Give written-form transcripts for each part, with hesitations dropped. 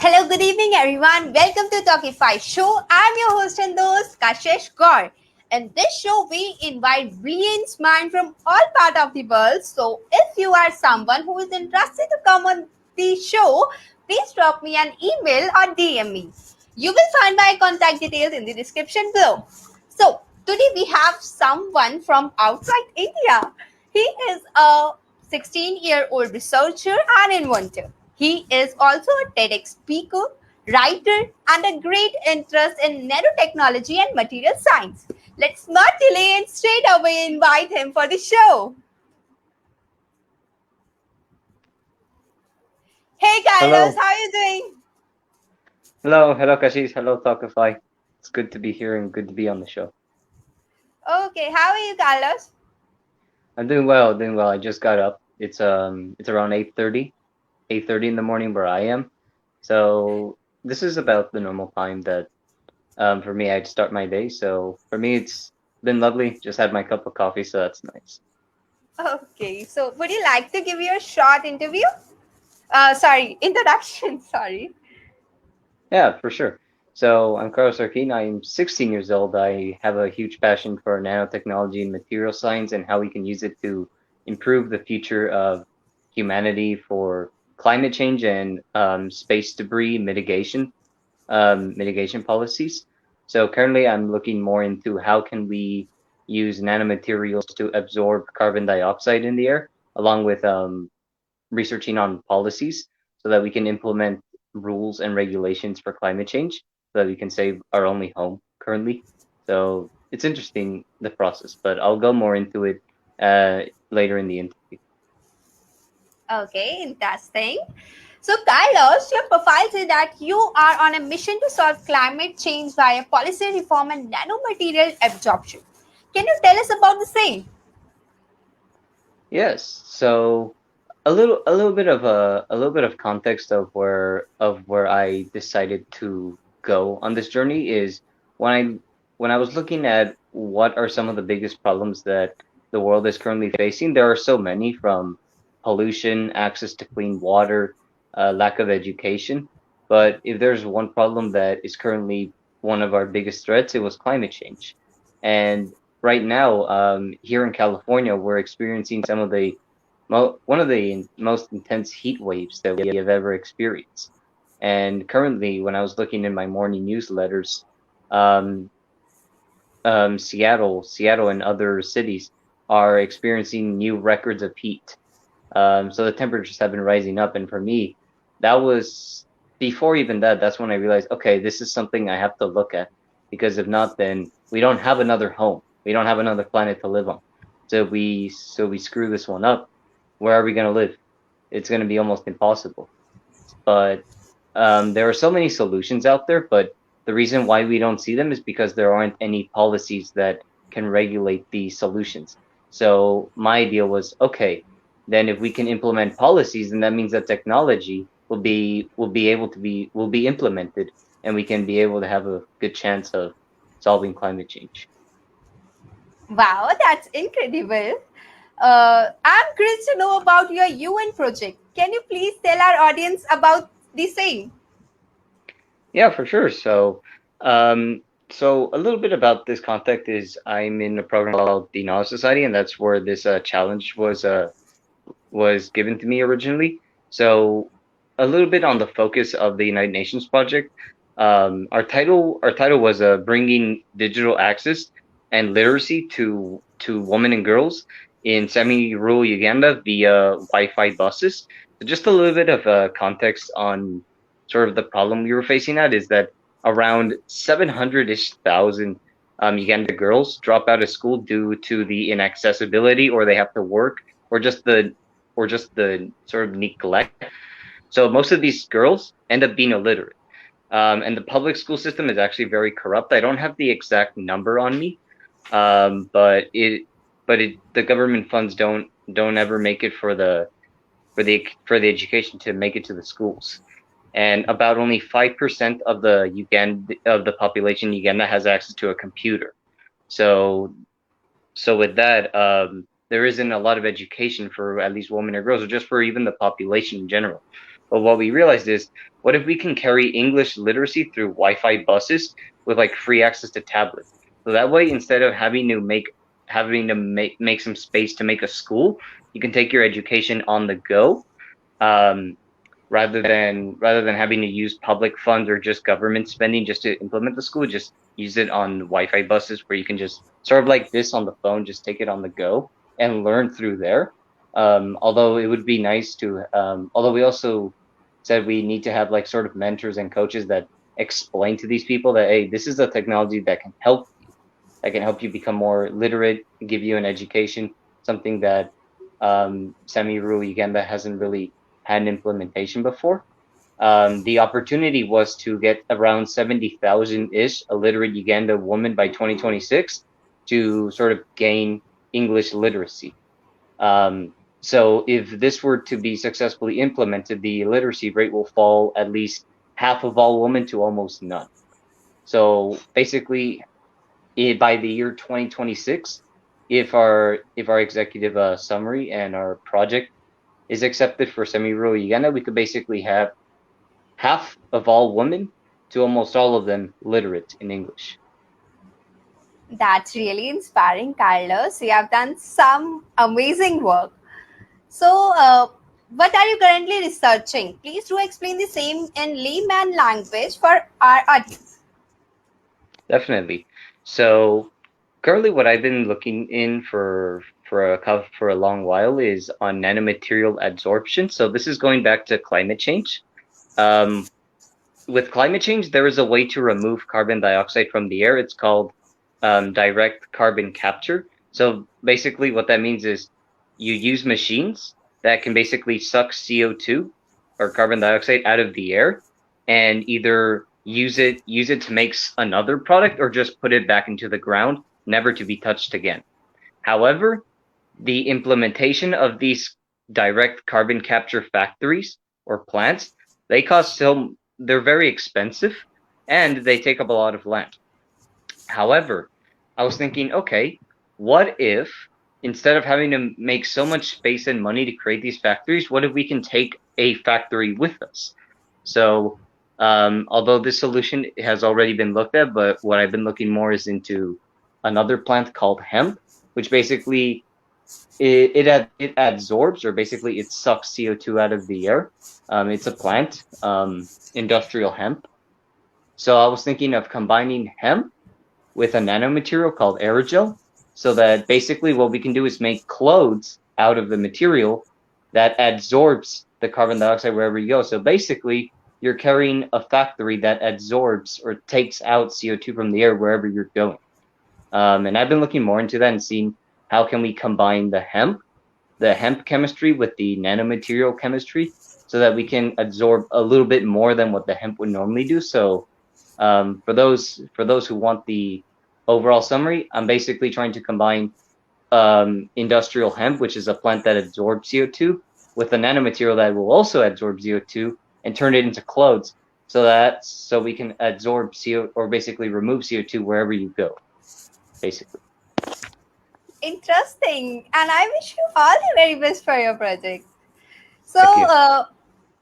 Hello, good evening, everyone. Welcome to Talkify Show. I'm your host and host, Kashish Gaur. In this show, we invite brilliant minds from all parts of the world. So, if you are someone who is interested to come on the show, please drop me an email or DM me. You will find my contact details in the description below. So, today we have someone from outside India. He is a 16-year-old researcher and inventor. He is also a TEDx speaker, writer, and a great interest in nanotechnology and material science. Let's not delay and straight away invite him for the show. Hey Carlos, Hello. how are you doing? Hello, Kashish. Hello, Talkify. It's good to be here and good to be on the show. Okay, how are you, Carlos? I'm doing well, doing well. I just got up. It's around 8:30 in the morning where I am. So this is about the normal time that for me I'd start my day. So for me it's been lovely. Just had my cup of coffee, so that's nice. Okay, so would you like to give your short interview? Introduction. Sorry. Yeah, for sure. So I'm Carlos Jarquin. I'm 16 years old. I have a huge passion for nanotechnology and material science and how we can use it to improve the future of humanity for climate change and space debris mitigation policies. So currently, I'm looking more into how can we use nanomaterials to absorb carbon dioxide in the air, along with researching on policies so that we can implement rules and regulations for climate change so that we can save our only home currently. So it's interesting the process, but I'll go more into it later in the interview. Okay, interesting. So, Carlos, your profile says that you are on a mission to solve climate change via policy reform and nanomaterial absorption. Can you tell us about the same? Yes, so a little bit of context of where I decided to go on this journey is when I when I was looking at what are some of the biggest problems that the world is currently facing. There are so many, from pollution, access to clean water, lack of education. But if there's one problem that is currently one of our biggest threats, it was climate change. And right now, here in California, we're experiencing one of the most intense heat waves that we have ever experienced. And currently, when I was looking in my morning newsletters, um, Seattle, and other cities are experiencing new records of heat. So the temperatures have been rising up, and for me, that was before even that. That's when I realized, okay, this is something I have to look at, because if not, then we don't have another home. We don't have another planet to live on. So we screw this one up. Where are we gonna live? It's gonna be almost impossible. But there are so many solutions out there, but the reason why we don't see them is because there aren't any policies that can regulate these solutions. So my idea was, okay, then if we can implement policies, then that means that technology will be implemented, and we can be able to have a good chance of solving climate change. Wow, that's incredible. I'm curious to know about your UN project. Can you please tell our audience about the same? Yeah, for sure. Um, so a little bit about this context is I'm in a program called the Knowledge Society, and that's where this challenge was given to me originally. So a little bit on the focus of the United Nations project. Our title was bringing digital access and literacy to women and girls in semi-rural Uganda via Wi-Fi buses. So just a little bit of context on sort of the problem we were facing at is that around 700-ish thousand Uganda girls drop out of school due to the inaccessibility, or they have to work, or just the sort of neglect. So most of these girls end up being illiterate. And the public school system is actually very corrupt. I don't have the exact number on me, but the government funds don't ever make it for the education to make it to the schools. And about only 5% of the population in Uganda has access to a computer. So so with that, there isn't a lot of education for at least women or girls, or just for even the population in general. But what we realized is, what if we can carry English literacy through Wi-Fi buses with like free access to tablets? So that way, instead of having to make some space to make a school, you can take your education on the go, um, rather than having to use public funds or just government spending just to implement the school. Just use it on Wi-Fi buses where you can just sort of like this on the phone, just take it on the go and learn through there. Although it would be nice to, although we also said we need to have like sort of mentors and coaches that explain to these people that, hey, this is a technology that can help you become more literate, give you an education, something that semi-rural Uganda hasn't really had an implementation before. The opportunity was to get around 70,000-ish illiterate Uganda women by 2026 to sort of gain English literacy. So if this were to be successfully implemented, the literacy rate will fall at least half of all women to almost none. So basically, by the year 2026, if our executive summary and our project is accepted for semi-rural Uganda, we could basically have half of all women to almost all of them literate in English. That's really inspiring, Carlos. You have done some amazing work. So, what are you currently researching? Please do explain the same in layman language for our audience. Definitely. So currently, what I've been looking in for a long while is on nanomaterial adsorption. So this is going back to climate change. Um, with climate change, there is a way to remove carbon dioxide from the air. It's called direct carbon capture. So basically, what that means is you use machines that can basically suck CO2 or carbon dioxide out of the air and either use it to make another product or just put it back into the ground, never to be touched again. However, the implementation of these direct carbon capture factories or plants, they're very expensive and they take up a lot of land. However, I was thinking, okay, what if instead of having to make so much space and money to create these factories, what if we can take a factory with us? So, although this solution has already been looked at, but what I've been looking more is into another plant called hemp, which basically it adsorbs, or basically it sucks CO2 out of the air. It's a plant, industrial hemp. So I was thinking of combining hemp with a nanomaterial called Aerogel, so that basically what we can do is make clothes out of the material that adsorbs the carbon dioxide wherever you go. So basically, you're carrying a factory that adsorbs or takes out CO2 from the air wherever you're going. And I've been looking more into that and seeing how can we combine the hemp chemistry with the nanomaterial chemistry, so that we can absorb a little bit more than what the hemp would normally do. So for those who want the overall summary, I'm basically trying to combine industrial hemp, which is a plant that absorbs CO2, with a nanomaterial that will also absorb CO2 and turn it into clothes, so we can absorb CO or basically remove CO2 wherever you go, basically. Interesting. And I wish you all the very best for your project. So, Thank you.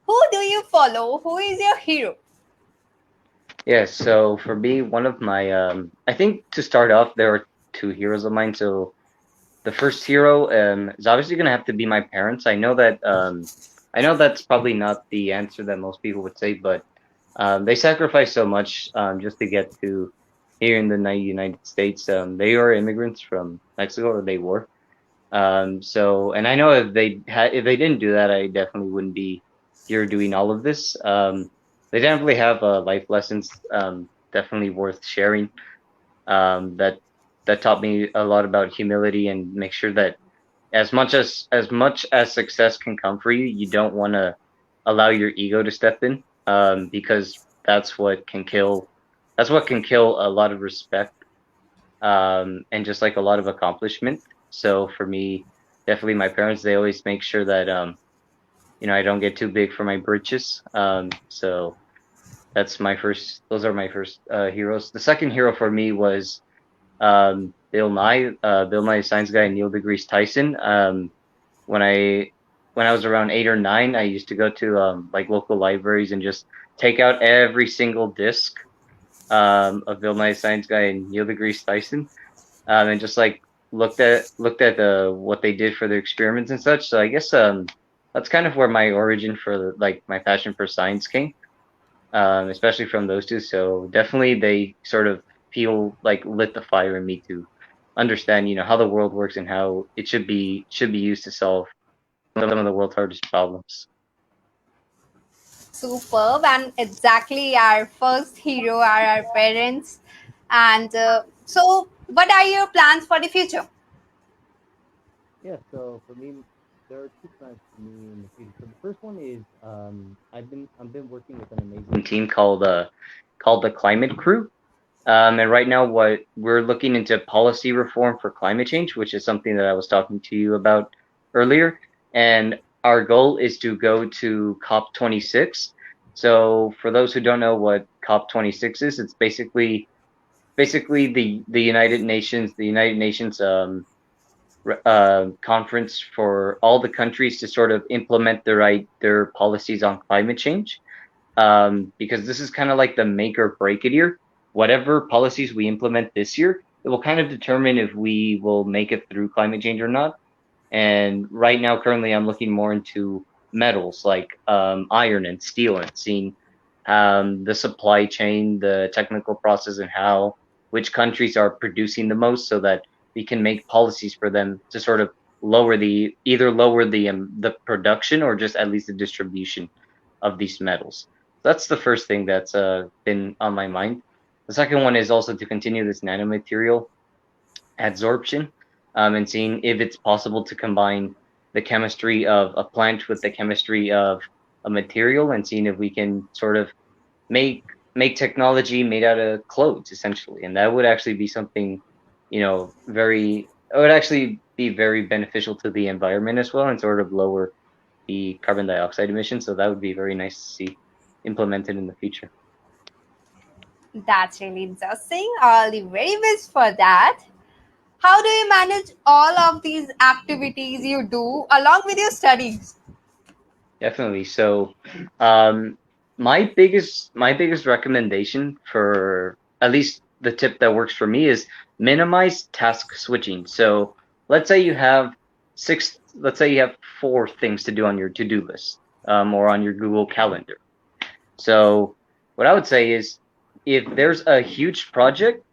who do you follow? Who is your hero? Yeah, so for me, one of my I think to start off, there are two heroes of mine. So the first hero is obviously gonna have to be my parents. I know that's probably not the answer that most people would say, but they sacrificed so much just to get to here in the United States. They are immigrants from Mexico, or they were. So, and I know if they didn't do that, I definitely wouldn't be here doing all of this. They definitely have life lessons, definitely worth sharing. That taught me a lot about humility, and make sure that as much as success can come for you, you don't want to allow your ego to step in, because that's what can kill a lot of respect, and just like a lot of accomplishment. So for me, definitely my parents, they always make sure that I don't get too big for my britches. So those are my first heroes. The second hero for me was Bill Nye Science Guy, and Neil deGrasse Tyson. When I when I was around 8 or 9, I used to go to like local libraries and just take out every single disc of Bill Nye Science Guy and Neil deGrasse Tyson, and just like looked at the what they did for their experiments and such. So I guess that's kind of where my origin for like my passion for science came, especially from those two. So definitely they sort of feel like lit the fire in me to understand, how the world works and how it should be used to solve some of the world's hardest problems. Superb, and exactly our first hero are our parents. And so, what are your plans for the future? Yeah, so for me, there are two plans for me in the future. So the first one is I've been working with an amazing team called the Climate Crew. And right now, what we're looking into policy reform for climate change, which is something that I was talking to you about earlier. And our goal is to go to COP26. So for those who don't know what COP26 is, it's basically the United Nations conference for all the countries to sort of implement their policies on climate change, because this is kind of like the make or break it year. Whatever policies we implement this year, it will kind of determine if we will make it through climate change or not. And right now, currently, I'm looking more into metals like iron and steel, and seeing the supply chain, the technical process, and how which countries are producing the most, so that we can make policies for them to sort of lower the production, or just at least the distribution of these metals. That's the first thing that's been on my mind. The second one is also to continue this nanomaterial adsorption, and seeing if it's possible to combine the chemistry of a plant with the chemistry of a material, and seeing if we can sort of make make technology made out of clothes essentially. And that would actually be something, very it would actually be very beneficial to the environment as well, and sort of lower the carbon dioxide emissions. So that would be very nice to see implemented in the future. That's really interesting. All the very best for that. How do you manage all of these activities you do along with your studies? Definitely. So, um, my biggest recommendation, for at least the tip that works for me, is minimize task switching. So let's say you have 4 things to do on your to-do list, or on your Google Calendar. So what I would say is, if there's a huge project,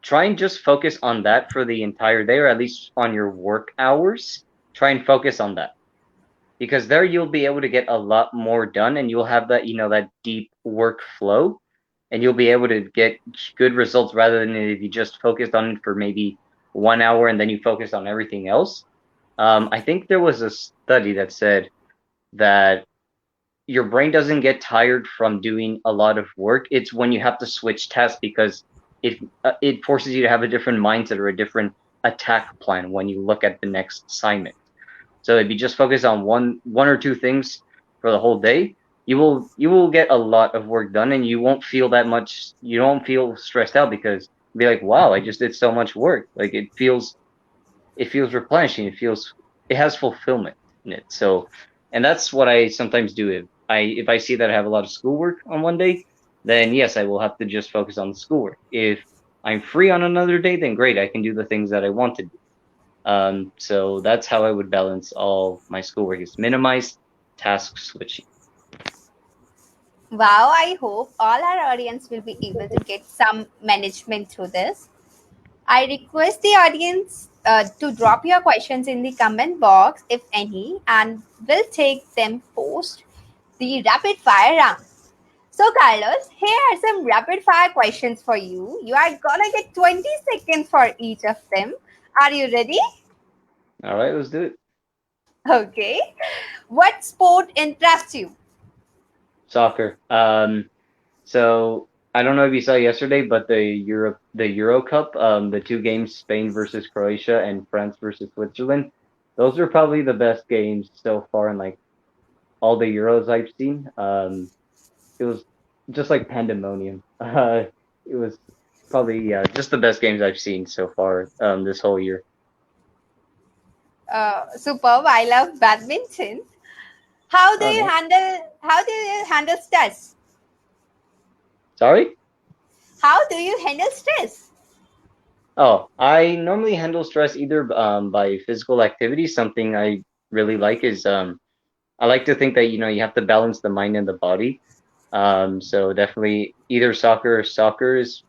try and just focus on that for the entire day, or at least on your work hours. Try and focus on that, because there you'll be able to get a lot more done, and you'll have that deep workflow, and you'll be able to get good results, rather than if you just focused on it for maybe 1 hour and then you focused on everything else. I think there was a study that said that your brain doesn't get tired from doing a lot of work. It's when you have to switch tasks, because it forces you to have a different mindset, or a different attack plan when you look at the next assignment. So if you just focus on one or two things for the whole day, you will get a lot of work done, and you won't feel stressed out, because you'll be like, wow, I just did so much work. Like it feels replenishing. It has fulfillment in it. So, and that's what I sometimes do. If I see that I have a lot of schoolwork on one day, then yes, I will have to just focus on the schoolwork. If I'm free on another day, then great, I can do the things that I want to do. So that's how I would balance all my schoolwork, is minimize task switching. Wow, I hope all our audience will be able to get some management through this. I request the audience to drop your questions in the comment box, if any, and we'll take them post the rapid fire round. So, Carlos, here are some rapid fire questions for you. You are gonna get 20 seconds for each of them. Are you ready? All right, let's do it. Okay. What sport interests you? Soccer. So I don't know if you saw yesterday, but the Euro Cup, the 2 games, Spain versus Croatia and France versus Switzerland, those are probably the best games so far in like all the Euros I've seen. It was just like pandemonium. It was Probably, yeah, just the best games I've seen so far this whole year. Superb. I love badminton. How do Oh, you nice. handle stress? Sorry? How do you handle stress? Oh, I normally handle stress either by physical activity. Something I really like is I like to think that you have to balance the mind and the body. So definitely either soccer. Soccer is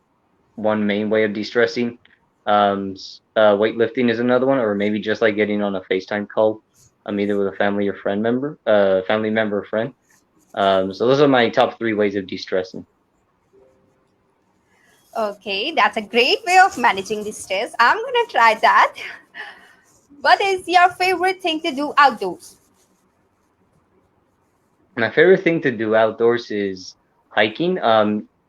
one main way of de-stressing. Weightlifting is another one, or maybe just like getting on a FaceTime call, either with a family member or friend. So those are my top three ways of de-stressing. Okay, that's a great way of managing the stress. I'm gonna try that. What is your favorite thing to do outdoors? My favorite thing to do outdoors is hiking.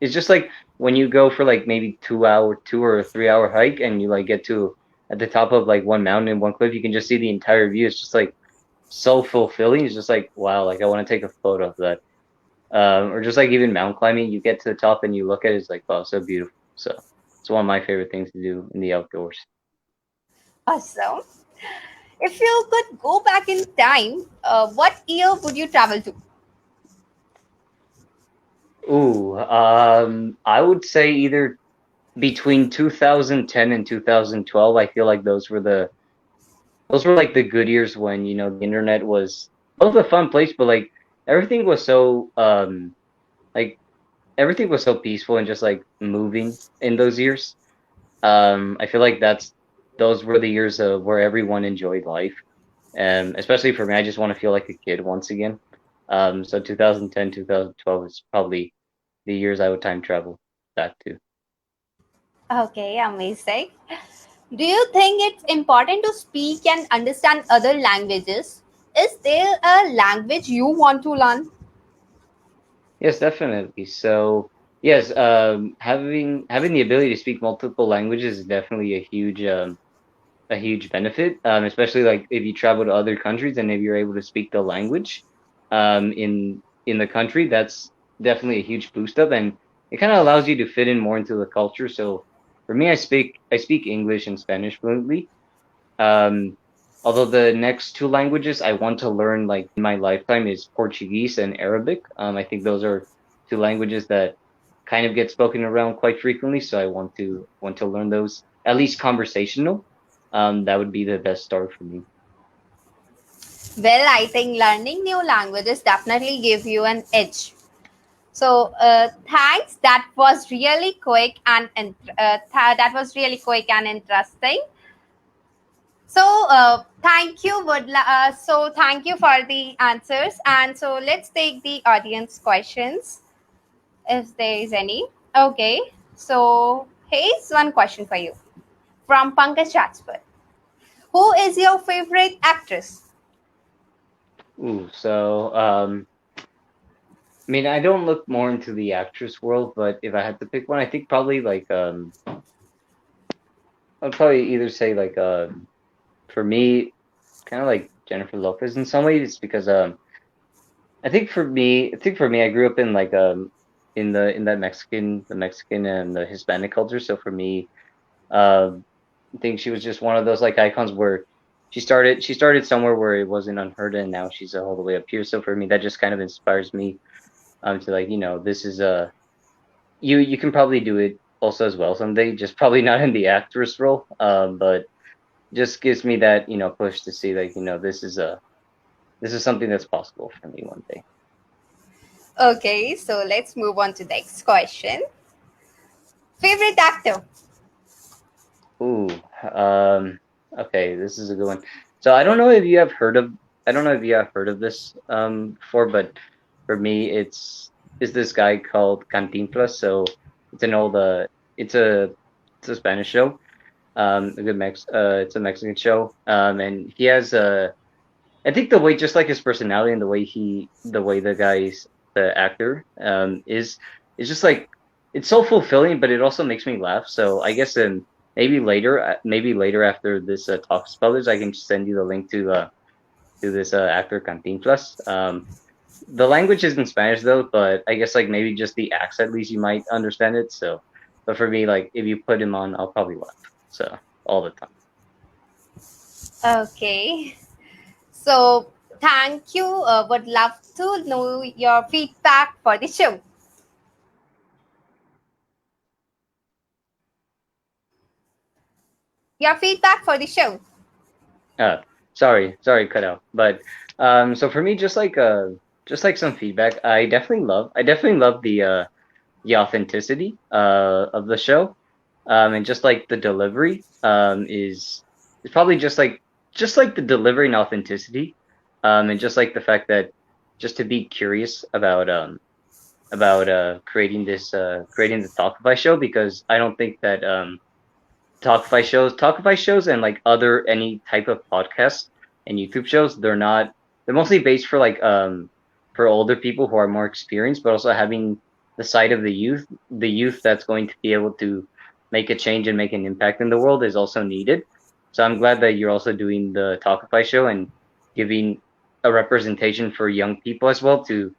It's just like when you go for like maybe 2 or 3 hour hike and you like get to at the top of like one mountain and one cliff, you can just see the entire view. It's just like so fulfilling. It's just like wow, like I want to take a photo of that. Or just like even mountain climbing, you get to the top and you look at it, it's like wow, so beautiful. So it's one of my favorite things to do in the outdoors. Awesome. If you could go back in time, what year would you travel to? Ooh, I would say either between 2010 and 2012. I feel like those were like the good years when the internet was both a fun place, but like everything was so like everything was so peaceful and just like moving in those years. I feel like those were the years of where everyone enjoyed life. Especially for me, I just want to feel like a kid once again. So 2010, 2012 is probably the years I would time travel back to. Okay, amazing. Do you think it's important to speak and understand other languages? Is there a language you want to learn? Yes, definitely. So yes, having the ability to speak multiple languages is definitely a huge benefit, especially like if you travel to other countries and if you're able to speak the language in the country, that's definitely a huge boost up, and it kind of allows you to fit in more into the culture. So for me, I speak English and Spanish fluently. Um, Although the next two languages I want to learn like in my lifetime is Portuguese and Arabic. I think those are two languages that kind of get spoken around quite frequently, so I want to learn those at least conversational. That would be the best start for me. Well, I think learning new languages definitely give you an edge. So, thanks. That was really quick and that was really quick and interesting. So, thank you for the answers. And so, let's take the audience questions if there is any. Okay. So, here's one question for you from Pankaj Chatsworth. Who is your favorite actress? Ooh, so I mean, I don't look more into the actress world, but if I had to pick one, I think probably like I'd probably either say like for me, kind of like Jennifer Lopez in some ways because I think for me, I grew up in like in that the Mexican and the Hispanic culture. So for me, I think she was just one of those like icons where she started somewhere where it wasn't unheard of, and now she's all the way up here. So for me, that just kind of inspires me to like this is you can probably do it also as well someday, just probably not in the actress role, but just gives me that push to see like this is something that's possible for me one day. Okay, so let's move on to the next question. Favorite actor? Ooh, um, okay, this is a good one. So I don't know if you have heard of this before, but for me, it's this guy called Cantinflas. So it's an old it's a Spanish show. It's a Mexican show. And he has I think the way just like his personality and the way the actor is just like it's so fulfilling, but it also makes me laugh. So I guess maybe later after this talks published, I can send you the link to this actor Cantinflas. The language is in Spanish though, but I guess like maybe just the accent, at least you might understand it. So But for me, like if you put him on, I'll probably laugh. So all the time. Okay. So thank you. Would love to know your feedback for the show. Your feedback for the show. Uh, sorry, cut out. But so for me, just like some feedback, I definitely love the authenticity of the show, and just like the delivery is probably just like the delivery and authenticity, and just like the fact that just to be curious about creating the Talkify show because I don't think that Talkify shows, and like other any type of podcasts and YouTube shows, they're mostly based for older people who are more experienced, but also having the side of the youth that's going to be able to make a change and make an impact in the world is also needed. So I'm glad that you're also doing the Talkify show and giving a representation for young people as well to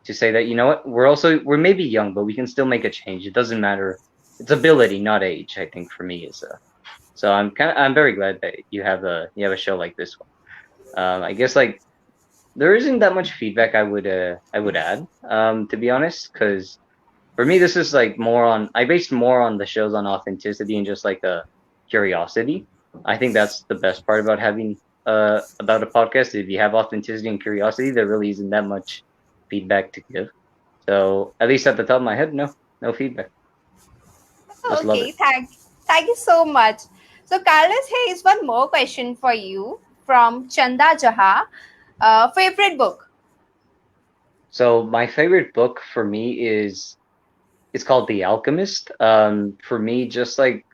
say that you know what we're maybe young but we can still make a change. It doesn't matter. It's ability, not age. I think for me is so I'm very glad that you have a show like this one. I guess like there isn't that much feedback I would add to be honest because for me this is like more on I based more on the shows on authenticity and just like a curiosity. I think that's the best part about having about a podcast. If you have authenticity and curiosity, there really isn't that much feedback to give. So at least at the top of my head, no feedback. Just love Okay, it. thank you so much. So, Carlos, here is one more question for you from Chanda Jaha. Favorite book? So my favorite book for me is it's called The Alchemist. For me, just like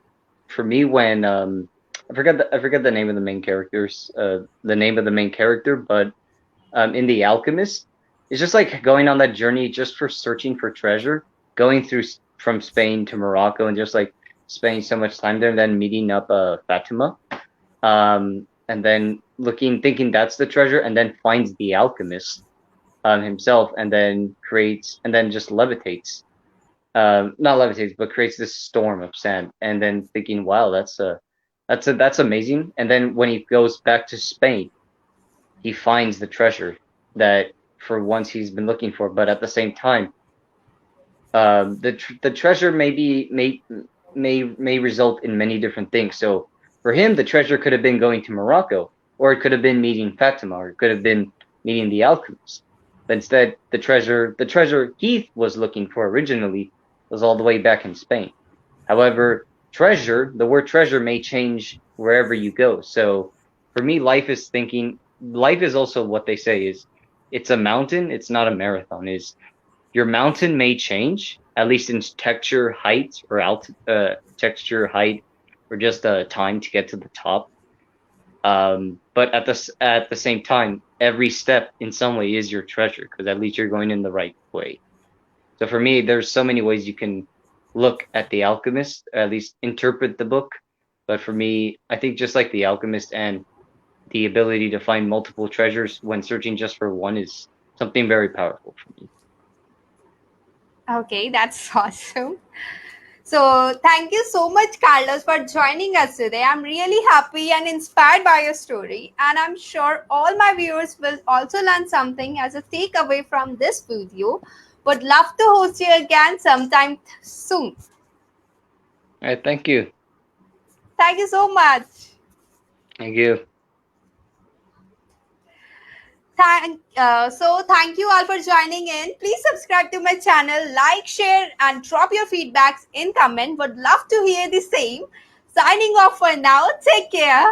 for me when I forget the name of the main characters the name of the main character, but in The Alchemist, it's just like going on that journey just for searching for treasure, going through from Spain to Morocco and just like spending so much time there, and then meeting up Fatima, and then looking, thinking that's the treasure, and then finds the alchemist himself, and then creates, and then just levitates, not levitates, but creates this storm of sand, and then thinking, wow, that's amazing. And then when he goes back to Spain, he finds the treasure that for once he's been looking for, but at the same time, the treasure may result in many different things. So for him, the treasure could have been going to Morocco, or it could have been meeting Fatima, or it could have been meeting the alchemist. But instead, the treasure he was looking for originally was all the way back in Spain. However, the word treasure may change wherever you go. So for me, life is also what they say is it's a mountain, it's not a marathon. Is your mountain may change, at least in texture, height, or texture, height, or just time to get to the top. But at the same time, every step in some way is your treasure because at least you're going in the right way. So for me, there's so many ways you can look at The Alchemist, or at least interpret the book. But for me, I think just like The Alchemist and the ability to find multiple treasures when searching just for one is something very powerful for me. Okay, that's awesome. So, thank you so much, Carlos, for joining us today. I'm really happy and inspired by your story, and I'm sure all my viewers will also learn something as a takeaway from this video. Would love to host you again sometime soon. All right, thank you. Thank you so much. Thank you. Thank you all for joining in. Please subscribe to my channel, like, share, and drop your feedbacks in comment. Would love to hear the same. Signing off for now. Take care.